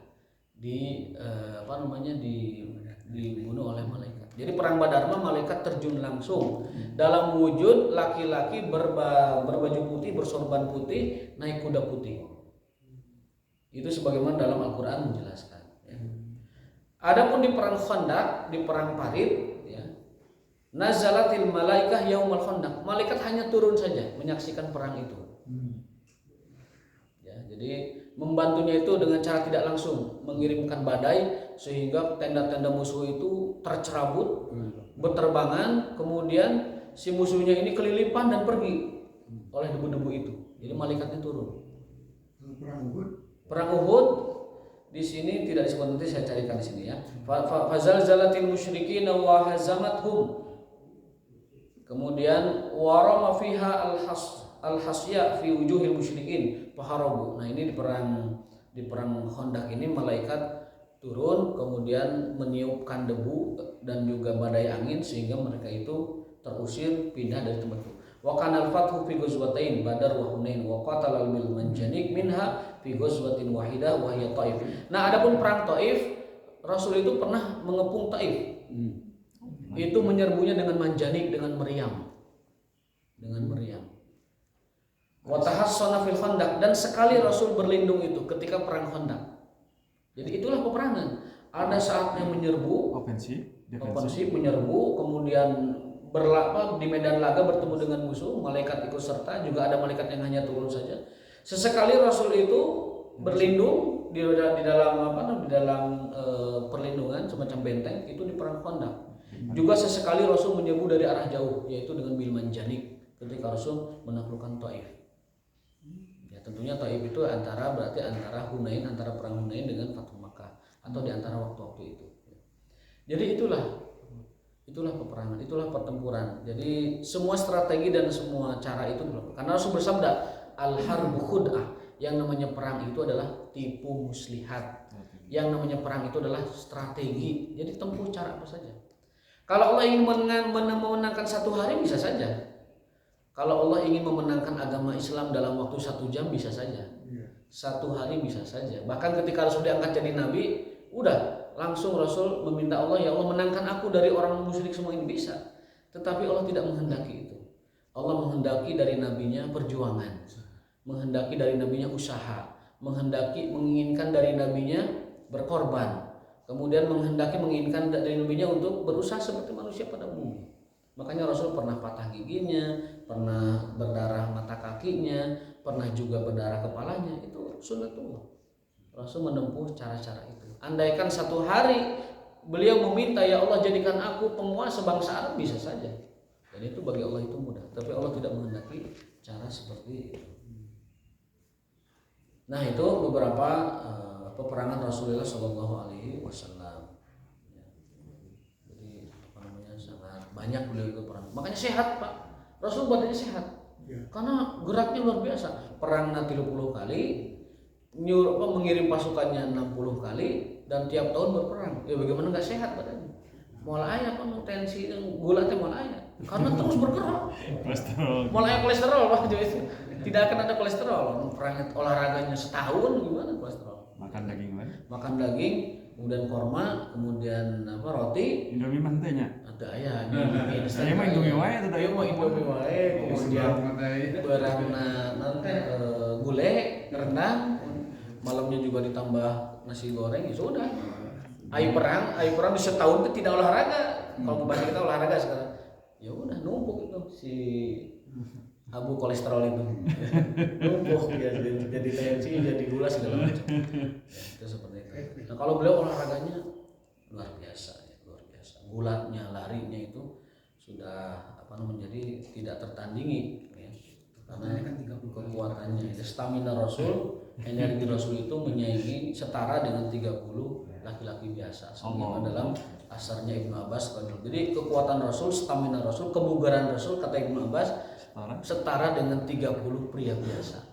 Dibunuh oleh malaikat. Jadi perang Badar malaikat terjun langsung dalam wujud laki-laki berbaju putih, bersorban putih, naik kuda putih. Itu sebagaimana dalam Al-Qur'an menjelaskan, ya. Adapun di perang Khandaq, di perang Parit, ya, nazalatil malaikah yaumal Khandaq. Malaikat hanya turun saja menyaksikan perang itu. Ya, jadi membantunya itu dengan cara tidak langsung, mengirimkan badai sehingga tenda-tenda musuh itu tercerabut, berterbangan, kemudian si musuhnya ini kelilipan dan pergi oleh debu-debu itu. Jadi malaikatnya turun. Perang Uhud di sini tidak disebut, nanti saya carikan di sini ya. Fazalzalatil musyrikin wa hazamathum. Kemudian warama fiha al-hasya fi wujuhil musyrikin faharabu. Nah, ini di perang Khandaq ini malaikat turun kemudian meniupkan debu dan juga badai angin sehingga mereka itu terusir pindah dari tempat itu. Wa kana al-fathu fi ghazwatain Badar wa Hunain wa qatala al manjanik minha fi ghazwatin wahidah wa hiya Taif. Nah, adapun perang Taif, Rasul itu pernah mengepung Taif. Itu menyerbunya dengan manjanik, dengan meriam. Wa tahassana fil Khandaq, dan sekali Rasul berlindung itu ketika perang Khandaq. Jadi itulah peperangan. Ada saatnya menyerbu, ofensif menyerbu, kemudian di medan laga bertemu dengan musuh, malaikat ikut serta, juga ada malaikat yang hanya turun saja. Sesekali Rasul itu berlindung di dalam perlindungan semacam benteng itu di perang Khandaq. Juga sesekali Rasul menyerbu dari arah jauh, yaitu dengan bil manjanik ketika Rasul menaklukkan Taif. Ya, tentunya Taif itu berarti antara Hunain, antara perang Hunain dengan Fathu Makkah, atau di antara waktu-waktu itu. Jadi itulah peperangan, itulah pertempuran. Jadi semua strategi dan semua cara itu dilakukan. Karena Rasul bersabda, al-harbu khud'ah. Yang namanya perang itu adalah tipu muslihat. Yang namanya perang itu adalah strategi. Jadi tempuh cara apa saja. Kalau Allah ingin memenangkan 1 hari bisa saja. Kalau Allah ingin memenangkan agama Islam dalam waktu 1 jam bisa saja. 1 hari bisa saja. Bahkan ketika Rasul diangkat jadi nabi, udah langsung Rasul meminta Allah, ya Allah menangkan aku dari orang musyrik semua ini, bisa. Tetapi Allah tidak menghendaki itu. Allah menghendaki dari nabinya perjuangan, menghendaki dari nabinya usaha, menginginkan dari nabinya berkorban, kemudian menginginkan dari nabinya untuk berusaha seperti manusia pada umumnya. Makanya Rasul pernah patah giginya, pernah berdarah mata kakinya, pernah juga berdarah kepalanya. Itu sunnatullah. Rasul menempuh cara-cara itu. Andaikan 1 hari beliau meminta, ya Allah jadikan aku penguasa bangsa Arab, bisa saja. Dan itu bagi Allah itu mudah. Tapi Allah tidak menghendaki cara seperti itu. Nah itu beberapa peperangan Rasulullah Shallallahu Alaihi Wasallam. Jadi apa namanya, sangat banyak beliau ikut perang. Makanya sehat Pak. Rasul badannya sehat. Ya. Karena geraknya luar biasa. Perang 30 kali, mengirim pasukannya 60 kali, dan tiap tahun berperang. Ya bagaimana nggak sehat badannya? Mulai apa tensi gula teh mulai. Karena terus bergerak. Kolesterol. Mulai kolesterol Pak itu. Tidak akan ada kolesterol. Perang olahraganya setahun gimana kolesterol? Makan daging kan? Makan daging, kemudian korma, kemudian apa roti, Indomie mantenya. ada ayah. Saya mah Indomie wae tuh Ayo mau Indomie wae, kemudian berangna nanti gulai, rendang, malamnya juga ditambah nasi goreng, ya sudah. Ayo perang di setahun itu tidak olahraga. Kalau bahasa kita olahraga sekarang, ya udah numpuk itu si abu kolesterol itu, numpuk ya, jadi tensi, jadi gula segala macam. Ya, itu seperti itu. Nah kalau beliau olahraganya luar biasa, ya, luar biasa. Gulatnya, larinya itu sudah apa namanya, menjadi tidak tertandingi. Ya. Karena kekuatannya, stamina Rasul, energi Rasul itu menyaingi setara dengan 30 laki-laki biasa. Semua dalam asarnya Ibnu Abbas. Jadi kekuatan Rasul, stamina Rasul, kebugaran Rasul kata Ibnu Abbas setara dengan 30 pria biasa.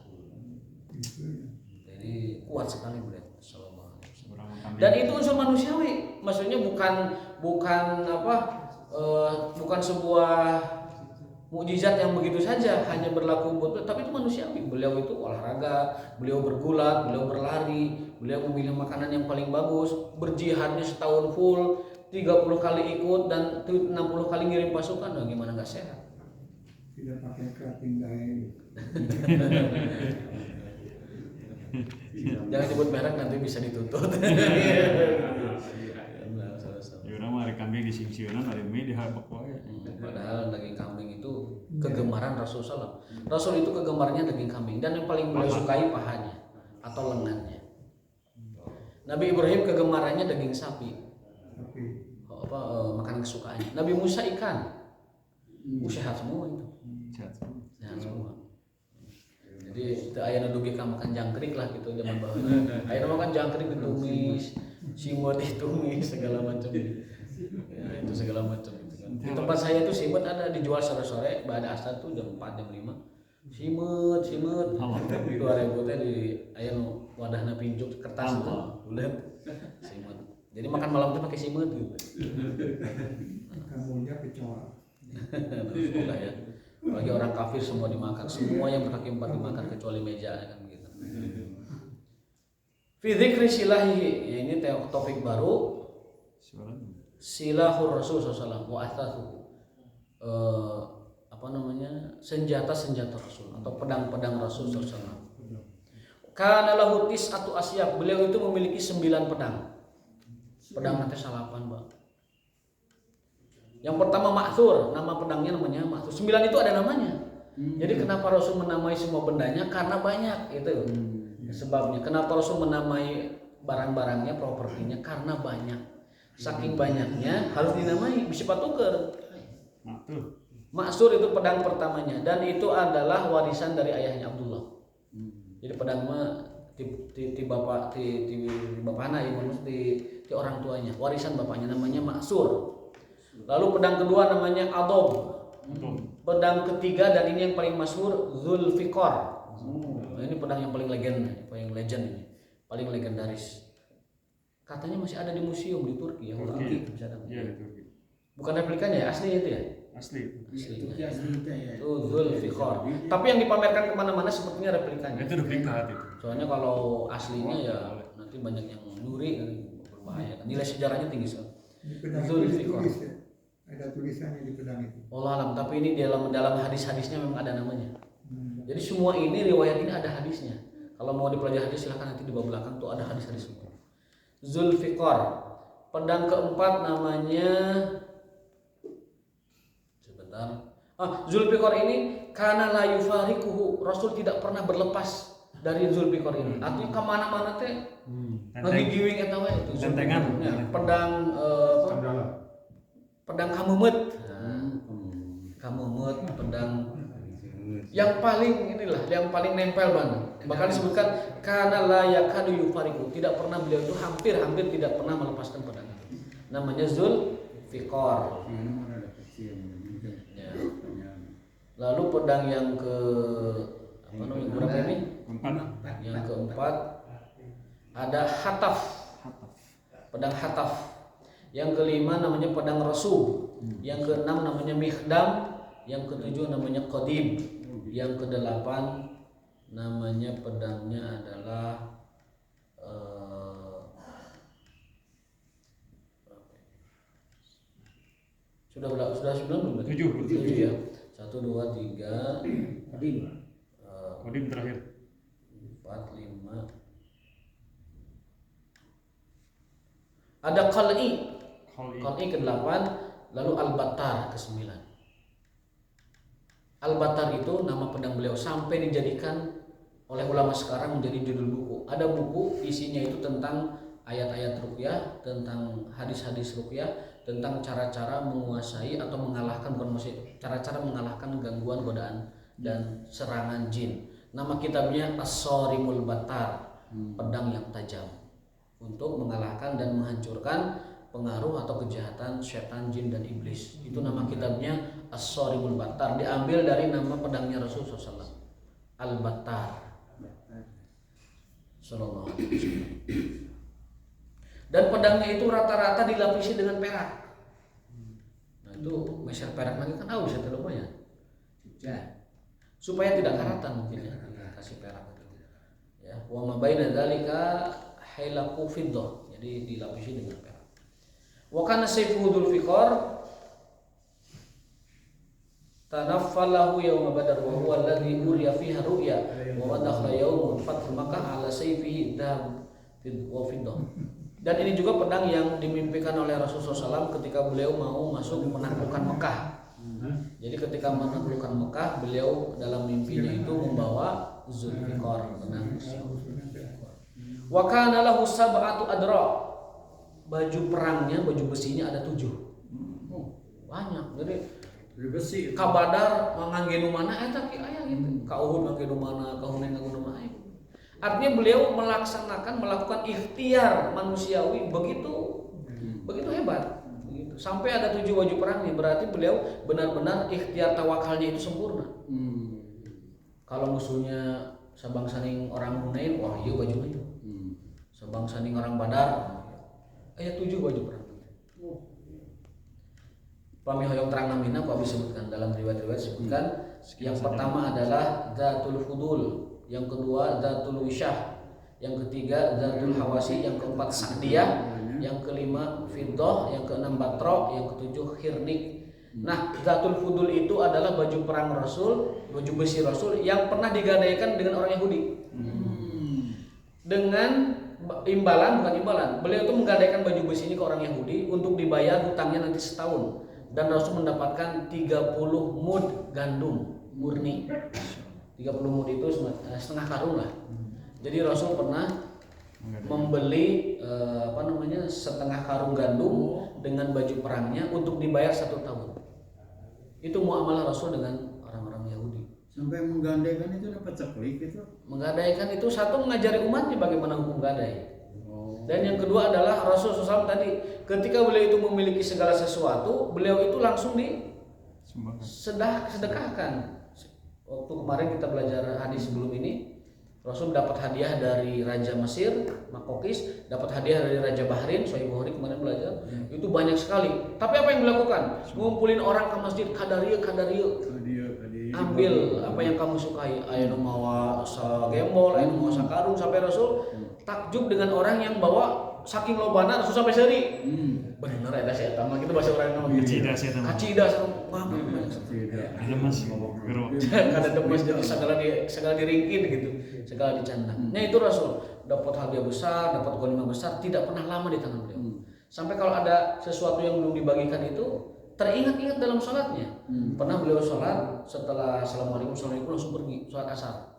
Jadi kuat sekali beliau. Dan itu unsur manusiawi. Maksudnya bukan sebuah mukjizat yang begitu saja hanya berlaku buat, tapi itu manusiawi. Beliau itu olahraga, beliau bergulat, beliau berlari, beliau memilih makanan yang paling bagus, berjihadnya setahun full, 30 kali ikut dan 60 kali ngirim pasukan. Nah, gimana nggak sehat? Tidak pakai keratin dae. Jangan sebut merek, nanti bisa dituntut. Ya udah mah hari kambing di singsieunan hari mie dihabak wae. Padahal daging kambing itu kegemaran Rasul SAW. Rasul itu kegemarnya daging kambing, dan yang paling beliau sukai pahanya atau lengannya. Nabi Ibrahim kegemarannya daging sapi. Makanan kesukaannya. Nabi Musa ikan. Sehat semua itu. Sehat semua. Jadi itu aya nu dugi ka makan jangkrik lah gitu zaman baheula. Aya makan jangkrik ditumis, simut ditumis segala macam. Ya, itu segala macam gitu kan. Di tempat saya itu simut ada dijual sore-sore, pada asar tuh jam 4 jam 5. Simut. 2000 teh di aya nu wadahna pinjuk kertas bulat. Simut. Jadi makan malam tuh pakai simut gitu. Kamunya kecoa. Sudah ya. Bagi orang kafir semua dimakan, semua yang berkaki 4 dimakan kecuali meja kan begitu. Fi dzikri silahi, ya ini topik baru. Silahur Rasul sallallahu wa athathu. Senjata-senjata Rasul atau pedang-pedang Rasul sallallahu. Kana lahu tis'atu asyab, beliau itu memiliki 9 pedang. Pedang nanti salapan, Bang. Yang pertama Ma'thur, nama pedangnya namanya Ma'thur. 9 itu ada namanya. Jadi kenapa Rasul menamai semua bendanya? Karena banyak itu. Sebabnya. Kenapa Rasul menamai barang-barangnya, propertinya? Karena banyak. Saking banyaknya harus dinamai, bisa tuker. Ma'thur itu pedang pertamanya, dan itu adalah warisan dari ayahnya Abdullah. Jadi pedang mah di bapaknya, di orang tuanya, warisan bapaknya namanya Ma'thur. Lalu pedang kedua namanya Adob. Pedang ketiga, dan ini yang paling masyhur, Zulfikar. Nah, ini pedang yang paling legend ini, paling legendaris. Katanya masih ada di museum di Turki ya, bukan replikanya ya, aslinya itu ya. Asli. Itu Zulfikar. Tapi yang dipamerkan kemana-mana sepertinya replikanya. Itu replikat itu. Soalnya kalau aslinya ya nanti banyak yang nyuri, berbahaya. Nilai sejarahnya tinggi sekali. Zulfikar. Ada tulisannya di pedang itu. Allah alam, tapi ini dalam hadis-hadisnya memang ada namanya. Jadi semua ini riwayat ini ada hadisnya. Kalau mau dipelajari hadis silahkan, nanti di bawah belakang tuh ada hadis-hadis semua. Zulfikar. Pedang keempat namanya Zulfikar ini karena la yufariquhu, Rasul tidak pernah berlepas dari Zulfikar ini. Artinya kemana-mana teh ngagigiwing eta we itu. Tentengan. Ya, pedang pedang kamumet. Kamumet pedang yang paling yang paling nempel banget. Bahkan disebutkan kana la yakadu yufariqu, tidak pernah beliau itu hampir tidak pernah melepaskan pedang itu. Namanya Zulfikar. Ya. Lalu pedang yang ke berapa ini? Yang keempat ada Hataf. Pedang Hataf. Yang kelima namanya pedang Rasul. Yang keenam namanya Mikhdam. Yang ketujuh namanya Qadib. Yang kedelapan namanya pedangnya adalah sudah 9 belum? 7 ya. 1 2 3 Kodim terakhir 4 5. Ada Qal'i ke-8, lalu Al-Battar ke-9. Al-Battar itu nama pedang beliau sampai dijadikan oleh ulama sekarang menjadi judul buku. Ada buku isinya itu tentang ayat-ayat ruqyah, tentang hadis-hadis ruqyah, tentang cara-cara menguasai atau mengalahkan, bukan cara-cara mengalahkan gangguan, godaan dan serangan jin. Nama kitabnya As-Sarimul Battar, pedang yang tajam, untuk mengalahkan dan menghancurkan pengaruh atau kejahatan setan, jin dan iblis. Itu nama kitabnya As-Sarimul Battar, diambil dari nama pedangnya Rasulullah SAW, Al-Battar sallallahu alaihi wasallam. Dan pedangnya itu rata-rata dilapisi dengan perak. Nah itu meser perak lagi kan bisa lumayan. Supaya tidak karatan mungkin ya, kasih perak itu. Ya, wa ma baina dzalika hailaku fiddah. Jadi dilapisi dengan perak. Wa kana sayfuhu Dzulfikar tanaffalahu yawma badar wa huwa alladhi uriya fiha ru'ya wa dakhala yawm fath Makkah ala sayfihi dhahab wa fiddah. Dan ini juga pedang yang dimimpikan oleh Rasulullah SAW ketika beliau mau masuk menaklukkan Mekah. Jadi ketika menaklukkan Mekah, beliau dalam mimpinya itu membawa Dzulfikar, pedang. Wa kana lahu sab'atu adra. Baju perangnya, baju besinya ada 7. Banyak. Jadi besi. Ka Badar ngangge nu mana eta ki aya gitu. Ka Uhud ngangge nu mana, ka Hunain ngangge nu mana. Artinya beliau melakukan ikhtiar manusiawi begitu hebat. Begitu. Sampai ada 7 baju perangnya, berarti beliau benar-benar ikhtiar tawakalnya itu sempurna. Kalau musuhnya sabangsaning orang Hunain, wah iya bajunya. Sabangsaning orang Badar, aya 7 baju perang. Pami hoyong terang namina kok disebutkan dalam riwayat-riwayat disebutkan yang pertama adalah Dzatul Fudul, yang kedua Dzatul Wisyah, yang ketiga Dzatul Hawasi, yang keempat Sa'diyah, yang kelima Fiddah, yang keenam Batra, yang ketujuh Khirnik. Nah, Dzatul Fudul itu adalah baju perang Rasul, baju besi Rasul yang pernah digadaikan dengan orang Yahudi. Dengan imbalan, bukan imbalan. Beliau itu menggadaikan baju besi ini ke orang Yahudi untuk dibayar hutangnya nanti setahun. Dan Rasul mendapatkan 30 mud gandum murni. 30 mud itu setengah karung lah. Jadi Rasul pernah membeli setengah karung gandum dengan baju perangnya untuk dibayar 1 tahun. Itu muamalah Rasul dengan orang-orang Yahudi. Sampai menggadaikan itu dapat ceklik itu. Menggadaikan itu satu mengajari umatnya bagaimana hukum gadai. Dan yang kedua adalah Rasulullah SAW tadi ketika beliau itu memiliki segala sesuatu, beliau itu langsung sedekahkan. Waktu kemarin kita belajar hadis sebelum ini, Rasul dapat hadiah dari Raja Mesir, Makokis, dapat hadiah dari Raja Bahrain, Sahih Bukhari kemarin belajar. Itu banyak sekali. Tapi apa yang dilakukan? Ngumpulin orang ke masjid, kadariya. Ambil apa yang kamu sukai. Aya nu mawa sagembol, aya nu mawa sakarung, sampai Rasul takjub dengan orang yang bawa saking lobana Rasul sampai seri. Bener eta si eta mah kitu bahasa urang mah kacida ada mas gero kada demes jadi segala diringkin gitu, segala dicanda. Nah itu Rasul dapat hadiah besar, dapat ghanimah besar, tidak pernah lama di tangan beliau. Sampai kalau ada sesuatu yang belum dibagikan itu teringat-ingat dalam sholatnya. Pernah beliau sholat setelah assalamualaikum langsung pergi sholat asar.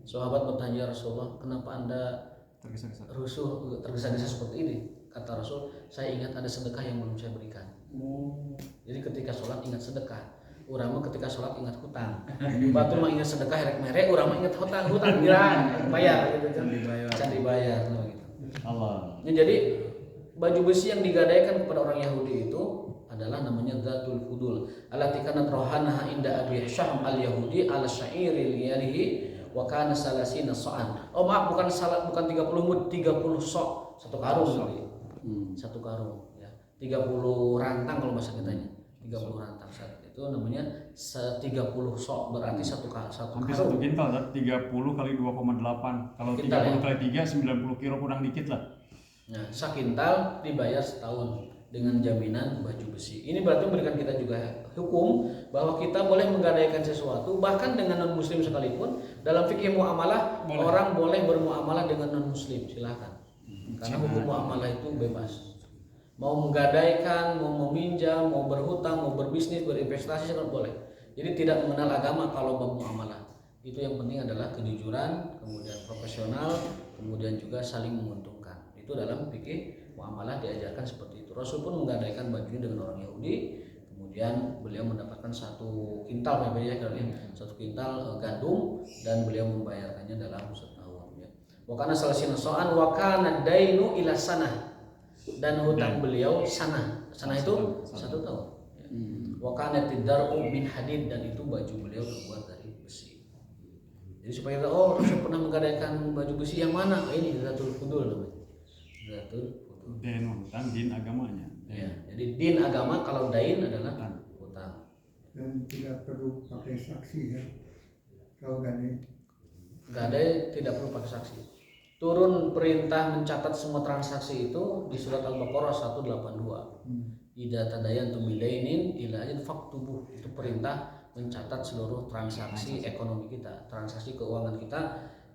Sahabat bertanya, "Ya Rasulullah, kenapa Anda Tergesa-gesa. tergesa-gesa seperti ini?" Kata Rasul, "Saya ingat ada sedekah yang belum saya berikan." Jadi ketika sholat ingat sedekah, urang ketika sholat ingat hutang. Batu mah ingat sedekah rek mere, urang mah ingat hutang bayar gitu kan. Can dibayar gitu. Allah. Ya, jadi baju besi yang digadaikan kepada orang Yahudi itu adalah namanya Zatul Fudul. Allati kanat rohanaha inda Abi Syam al-Yahudi ala syairil yalihi wa kana salasina so'an. Oh maaf, bukan 30 mud, 30 sok, satu karung gitu. Satu karung ya. 30 rantang kalau bahasa kitanya. 30 rantang saat itu namanya 30 sok, berarti satu Hampir karung. 1 kintal, 30 kali 2,8. Kalau Kintal, 30 ya? kali 3 90 kilo kurang dikit lah. Nah, sakintal dibayar setahun dengan jaminan baju besi. Ini berarti memberikan kita juga hukum bahwa kita boleh menggadaikan sesuatu bahkan dengan non muslim sekalipun. Dalam fikih muamalah orang boleh bermuamalah dengan non muslim, silakan. Karena hukum muamalah itu bebas. Mau menggadaikan, mau meminjam, mau berhutang, mau berbisnis, berinvestasi sangat boleh. Jadi tidak mengenal agama kalau bermuamalah. Itu yang penting adalah kejujuran, kemudian profesional, kemudian juga saling menguntungkan. Itu dalam fikih muamalah diajarkan seperti itu. Rasul pun menggadaikan bajunya dengan orang Yahudi, kemudian beliau mendapatkan 1 kintal satu kintal gandum dan beliau membayarkannya dalam setahun ya. Wa kana salasina so'an wa kana dainu ila sanah, dan hutang beliau sanah itu 1 tahun ya. Wa kana tidar'u min hadid, dan itu baju beliau terbuat dari besi. Jadi supaya kita, oh Rasul pernah menggadaikan baju besi yang mana? Ini Zatul Fudul namanya. Zatul Fudul. Dan hutang din agamanya. Ya, jadi din agama, kalau dain adalah hutang. Dan tidak perlu pakai saksi ya. Kalau gadai. Gadai tidak perlu pakai saksi. Turun perintah mencatat semua transaksi itu di surat Al-Baqarah 182. Idza tadayantum bidainin ila ajal faktubuh. Itu perintah mencatat seluruh transaksi ekonomi kita, transaksi keuangan kita.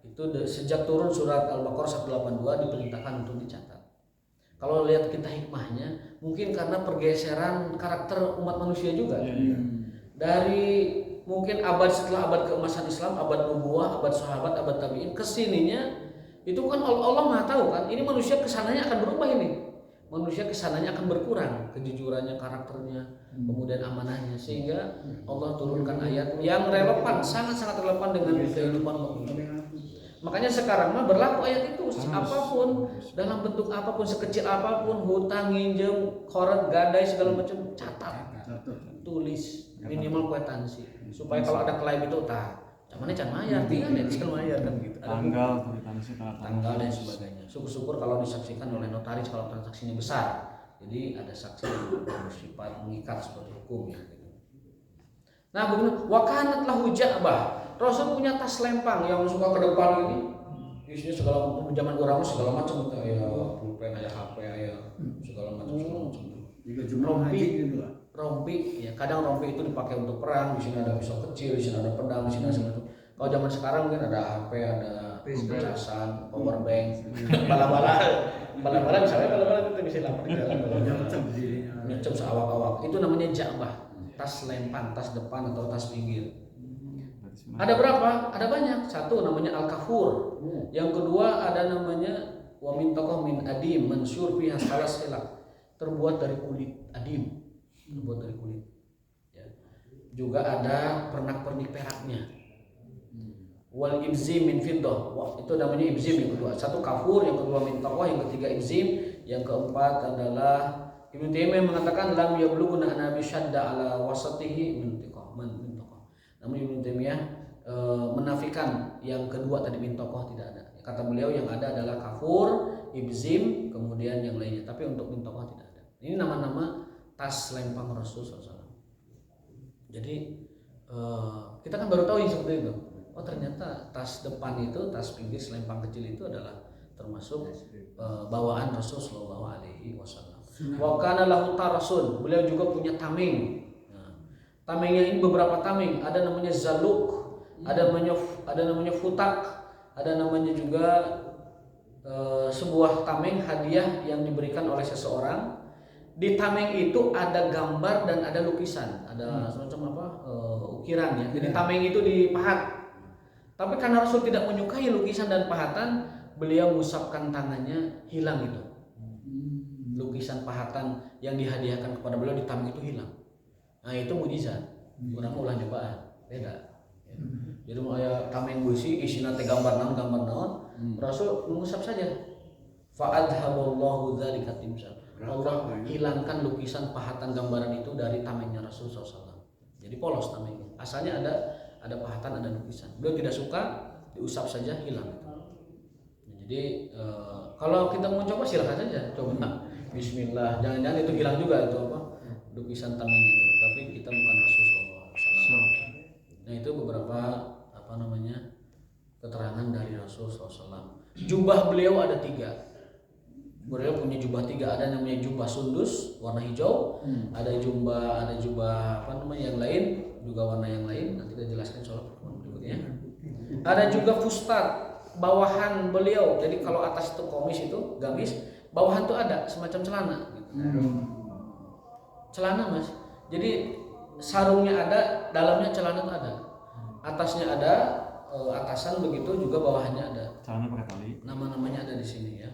Itu sejak turun surat Al-Baqarah 182 diperintahkan untuk dicatat. Kalau lihat kita hikmahnya, mungkin karena pergeseran karakter umat manusia juga. Dari mungkin abad setelah abad keemasan Islam, abad nubuwah, abad sahabat, abad tabi'in, kesininya itu kan Allah Maha tahu kan, ini manusia kesananya akan berubah ini. Manusia kesananya akan berkurang, kejujurannya, karakternya, kemudian amanahnya, sehingga Allah turunkan ayat yang relevan, sangat-sangat relevan dengan kehidupan manusia. Makanya sekarang mah berlaku ayat itu, apapun dalam bentuk apapun, sekecil apapun, hutang, nginjem, koret, gadai, segala macam, catat, tulis, minimal kwitansi, supaya kalau ada klaim itu mana can mayar, tinggal ya can mayar kan gitu. Tanggal, kwitansi, tanggal dan sebagainya. Syukur-syukur kalau disaksikan oleh notaris kalau transaksinya besar. Jadi ada saksi yang bersifat mengikat seperti hukum ya gitu. Nah, begini, wakanat lahu ja'bah. Rasul punya tas lempang yang suka ke depan ini. Isinya segala zaman orang segala macam gitu ya, pulpen aja, HP aja, segala macam. Juga jumlah haji gitu lah. Rompi ya, kadang rompi itu dipakai untuk perang. Di sini ada pisau kecil, di sini ada pedang, di sini ada sesuatu. Kalau zaman sekarang mungkin ada HP, ada casan, power bank, bala-bala misalnya itu bisa lapar di jalan. Nyecep seawak-awak. Itu namanya ja'bah, tas lempang, tas depan atau tas pinggir. Ada berapa? Ada banyak. Satu namanya al-kafur. Yang kedua ada namanya wa min taqah min adim mansur fiha salas hilak. Terbuat dari kulit adim. Terbuat dari kulit ya. Juga ada pernak-pernik peraknya. Wal ibzim min fiddah. Wah, itu namanya ibzim yang kedua. Satu kafur, yang kedua min taqwa, yang ketiga ibzim, yang keempat adalah Ibnu Taimiyah mengatakan lam yablughuna nabi syadda ala wasatihi min taqwa. Namun Ibnu Taimiyah menafikan yang kedua tadi min taqwa tidak ada. Kata beliau yang ada adalah kafur, ibzim, kemudian yang lainnya. Tapi untuk min taqwa tidak ada. Ini nama-nama tas lempang Rasul SAW. Jadi kita kan baru tahu yang seperti itu. Oh ternyata tas depan itu, tas pinggir selempang kecil itu adalah termasuk bawaan Rasul Shallallahu Alaihi Wasallam. Wa kana lahu tarasun. Beliau juga punya tameng. Nah, tamengnya ini beberapa tameng. Ada namanya zaluk, ada namanya futak, ada namanya juga sebuah tameng hadiah yang diberikan oleh seseorang. Di tameng itu ada gambar dan ada lukisan, ada semacam ukiran ya. Jadi tameng itu dipahat. Tapi karena Rasul tidak menyukai lukisan dan pahatan, beliau mengusapkan tangannya, hilang itu. Lukisan pahatan yang dihadiahkan kepada beliau di tameng itu hilang. Nah itu mukjizat. Urang ulah nyobaan, beda. Jadi aya tameng beusi isina teh gambar naon, Rasul mengusap saja. Fa'adhaballahu dzalika timsal. Allah hilangkan lukisan pahatan gambaran itu dari tamengnya Rasul SAW. Jadi polos tamengnya. Asalnya ada pahatan, ada lukisan. Beliau tidak suka, diusap saja hilang. Jadi kalau kita mau coba silakan saja, coba. Bismillah. Jangan-jangan itu hilang juga itu apa? Lukisan tameng itu. Tapi kita bukan Rasul SAW. Nah itu beberapa keterangan dari Rasul SAW. Jubah beliau ada 3. Beliau punya jubah 3, ada namanya jubah sundus warna hijau, ada jubah yang lain juga warna yang lain, nanti kita jelaskan soal pertemuan berikutnya. Ada juga fustat bawahan beliau, jadi kalau atas itu komis itu gamis, bawahan itu ada semacam celana gitu. Celana mas, jadi sarungnya ada, dalamnya celana itu ada, atasnya ada, atasan begitu juga bawahannya ada. Celana pakai tali. Nama-namanya ada di sini ya.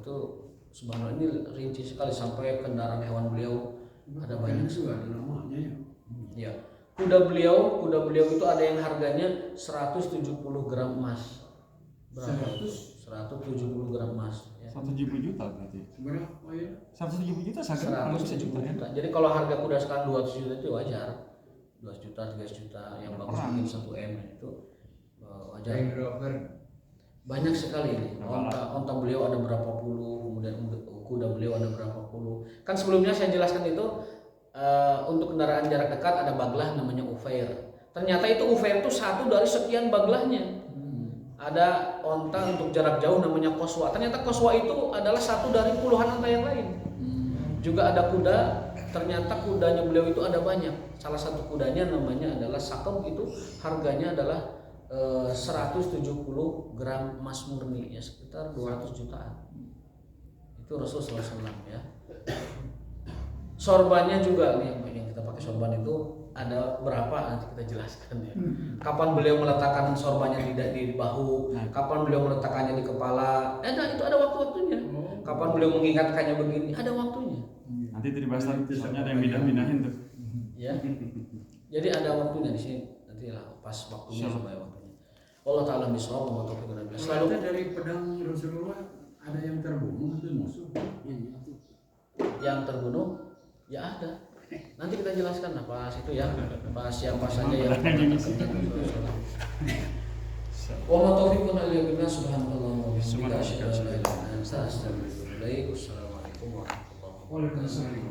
Itu subhanallah ini rinci sekali sampai kendaraan hewan beliau ada banyak juga ada namanya ya. Ya. Kuda beliau itu ada yang harganya 170 gram emas. Berapa? 170 gram emas ya. 170 juta berarti. Berapa ya? 170 juta saged 170 juta. Jadi kalau harga kuda sekarang 200 juta itu wajar. 2 juta, 3 juta yang bagus mungkin 1 M itu wajar. Banyak sekali ini. Onta beliau ada berapa puluh, kemudian kuda beliau ada berapa puluh. Kan sebelumnya saya jelaskan itu untuk kendaraan jarak dekat ada baglah namanya Ufair. Ternyata itu Ufair itu satu dari sekian baglahnya. Ada onta untuk jarak jauh namanya Qaswa. Ternyata Qaswa itu adalah satu dari puluhan onta yang lain. Juga ada kuda. Ternyata kudanya beliau itu ada banyak. Salah satu kudanya namanya adalah Sakem, itu harganya adalah 170 gram emas murni ya, sekitar 200 jutaan. Itu Rasulullah SAW ya. Sorbannya juga nih yang kita pakai sorban itu ada berapa nanti kita jelaskan ya. Kapan beliau meletakkan sorbannya di bahu, kapan beliau meletakkannya di kepala. Itu ada waktu-waktunya. Kapan beliau mengingatkannya begini, ada waktunya. Nanti itu dibahas soalnya ada yang pindah-pindahin tuh. Ya. Jadi ada waktunya di sini. Nanti lah pas waktunya supaya waktunya. Allah Ta'ala bisawab wa taufiq dan bilas. Selalu dari pedang Rasulullah ada yang terbunuh itu musuh. Yang terbunuh ya ada. Nanti kita jelaskan lah pas itu ya. Pas siapa saja yang wa ma taufiqun illa billah subhanallah wa bihamdihi asyhadu an la ilaha illa anta astaghfiruka wa atubu ilaik. Wassalamualaikum warahmatullahi wabarakatuh.